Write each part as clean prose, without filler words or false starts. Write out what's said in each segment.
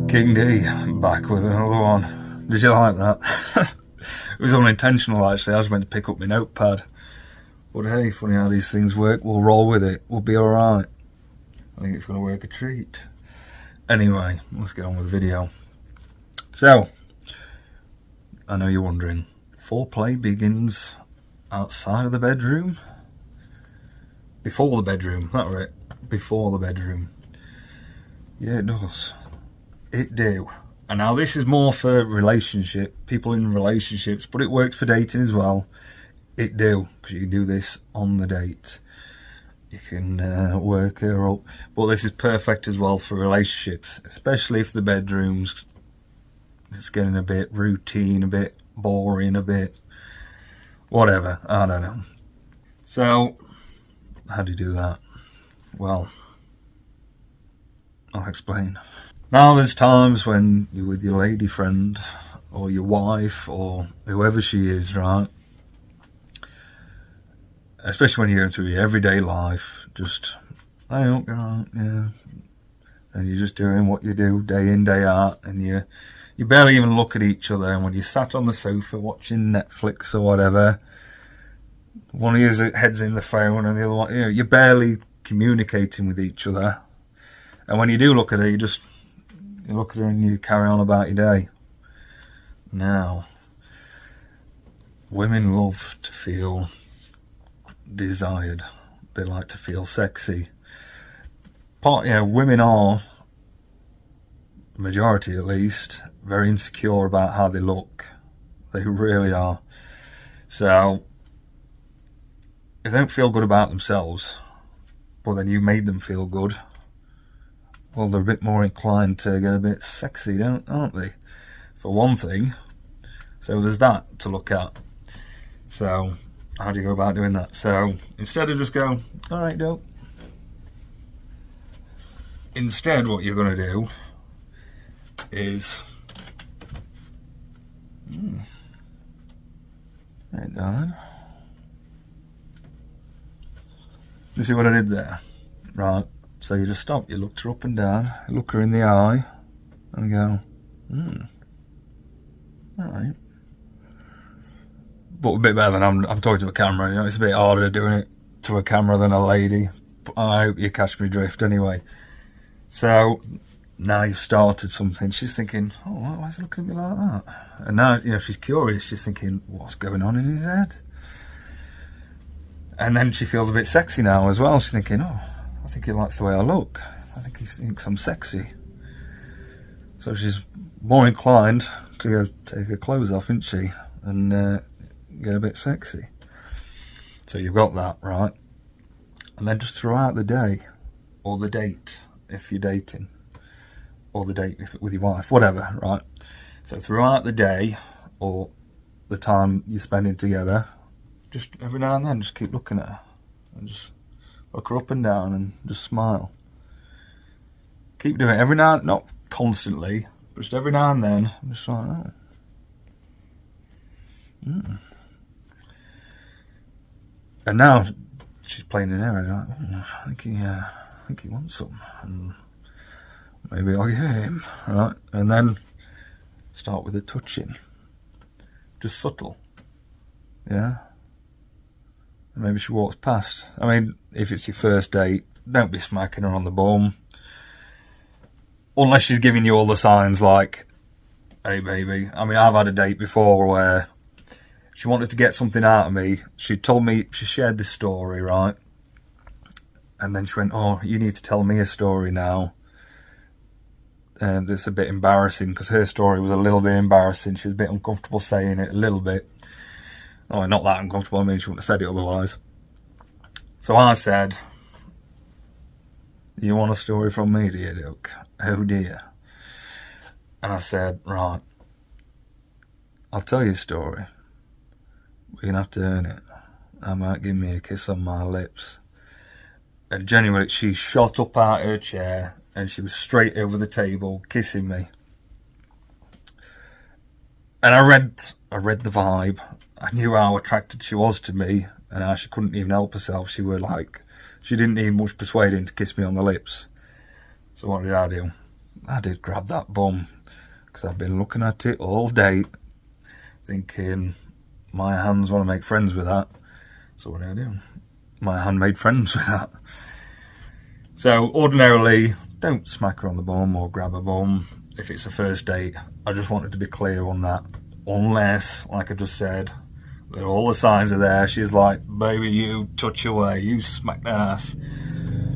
King D, back with another one. Did you like that? It was unintentional actually. I was meant to pick up my notepad. But hey, funny how these things work. We'll roll with it. We'll be alright. I think it's going to work a treat. Anyway, let's get on with the video. So, I know you're wondering, foreplay begins outside of the bedroom? Before the bedroom, that's right. Before the bedroom. Yeah, it does. It do. And now this is more for people in relationships, but it works for dating as well. It do, because you can do this on the date. You can work her up. But this is perfect as well for relationships, especially if the bedroom's it's getting a bit routine, a bit boring, a bit whatever. I don't know. So, how do you do that? Well, I'll explain. Now there's times when you're with your lady friend or your wife or whoever she is, right? Especially when you're going through your everyday life, just, hey, up, right, yeah. And you're just doing what you do day in, day out, and you barely even look at each other. And when you're sat on the sofa watching Netflix or whatever, one of your head's in the phone and the other one, you're barely communicating with each other. And when you do look at her, you look at her and you carry on about your day. Now, women love to feel desired. They like to feel sexy. Women are, the majority at least, very insecure about how they look. They really are. So, if they don't feel good about themselves, but then you made them feel good, well, they're a bit more inclined to get a bit sexy, aren't they? For one thing. So there's that to look at. So, how do you go about doing that? So, instead of just going, alright, dope. Instead, what you're going to do is... Right, darling. You see what I did there? Right. So you just stop, you looked her up and down, you look her in the eye, and go, alright. But a bit better than I'm talking to the camera, it's a bit harder doing it to a camera than a lady. But I hope you catch me drift anyway. So, now you've started something, she's thinking, oh, why is he looking at me like that? And now, she's curious, she's thinking, what's going on in his head? And then she feels a bit sexy now as well, she's thinking, oh, I think he likes the way I look. I think he thinks I'm sexy. So she's more inclined to go take her clothes off, isn't she? And get a bit sexy. So you've got that, right? And then just throughout the day, or the date, if you're dating, or the date with your wife, whatever, right? So throughout the day, or the time you're spending together, just every now and then, just keep looking at her. And just look her up and down and just smile. Keep doing it every now and then, not constantly, but just every now and then. I'm just like, oh. And now she's playing in there. Like, I think he wants some. And maybe I'll get him, right? And then start with the touching, just subtle, yeah. And maybe she walks past. I mean, if it's your first date, don't be smacking her on the bum. Unless she's giving you all the signs like, hey baby. I mean, I've had a date before where she wanted to get something out of me. She told me, she shared this story, right? And then she went, oh, you need to tell me a story now. And it's a bit embarrassing because her story was a little bit embarrassing. She was a bit uncomfortable saying it, a little bit. Oh, not that uncomfortable, I mean, she wouldn't have said it otherwise. So I said, you want a story from me, dear Duke? Oh dear. And I said, right, I'll tell you a story. But you're going to have to earn it. I might give me a kiss on my lips. And genuinely, she shot up out her chair and she was straight over the table, kissing me. And I read the vibe. I knew how attracted she was to me and how she couldn't even help herself. She didn't need much persuading to kiss me on the lips. So what did I do? I did grab that bum, because I've been looking at it all day, thinking my hands want to make friends with that. So what do I do? My hand made friends with that. So ordinarily, don't smack her on the bum or grab a bum if it's a first date. I just wanted to be clear on that. Unless, like I just said, that all the signs are there. She's like, baby, you touch away, you smack that ass.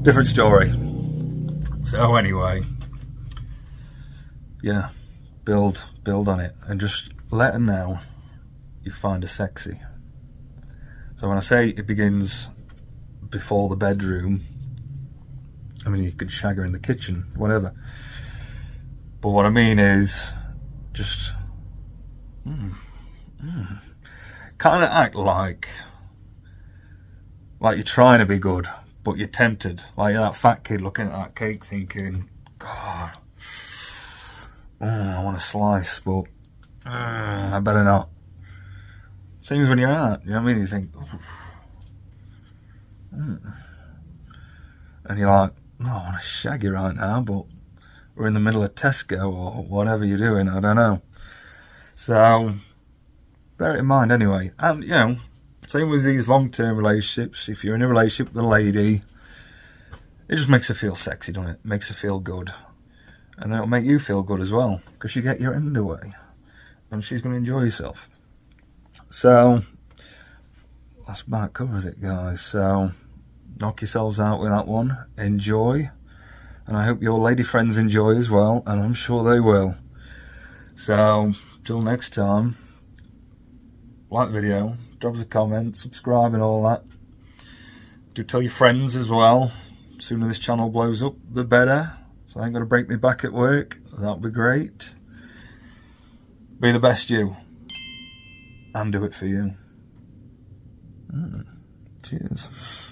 Different story. So anyway, yeah, build on it and just let her know you find her sexy. So when I say it begins before the bedroom, I mean, you could shag her in the kitchen, whatever. But what I mean is, just kind of act like you're trying to be good, but you're tempted. Like you're that fat kid looking at that cake thinking, God, I want a slice, but I better not. Same as when you're out, you know what I mean? You think, and you're like, no, I want to shag you right now, but we're in the middle of Tesco or whatever you're doing, I don't know. So, bear it in mind anyway. And, you know, same with these long-term relationships. If you're in a relationship with a lady, it just makes her feel sexy, doesn't it? Makes her feel good. And then it'll make you feel good as well, because you get your end away. And she's going to enjoy herself. So, that's about covers it, guys. So, knock yourselves out with that one. Enjoy. And I hope your lady friends enjoy as well. And I'm sure they will. So, till next time, like the video, drop us a comment, subscribe and all that. Do tell your friends as well. The sooner this channel blows up, the better. So I ain't got to break me back at work. That'll be great. Be the best you. And do it for you. Cheers.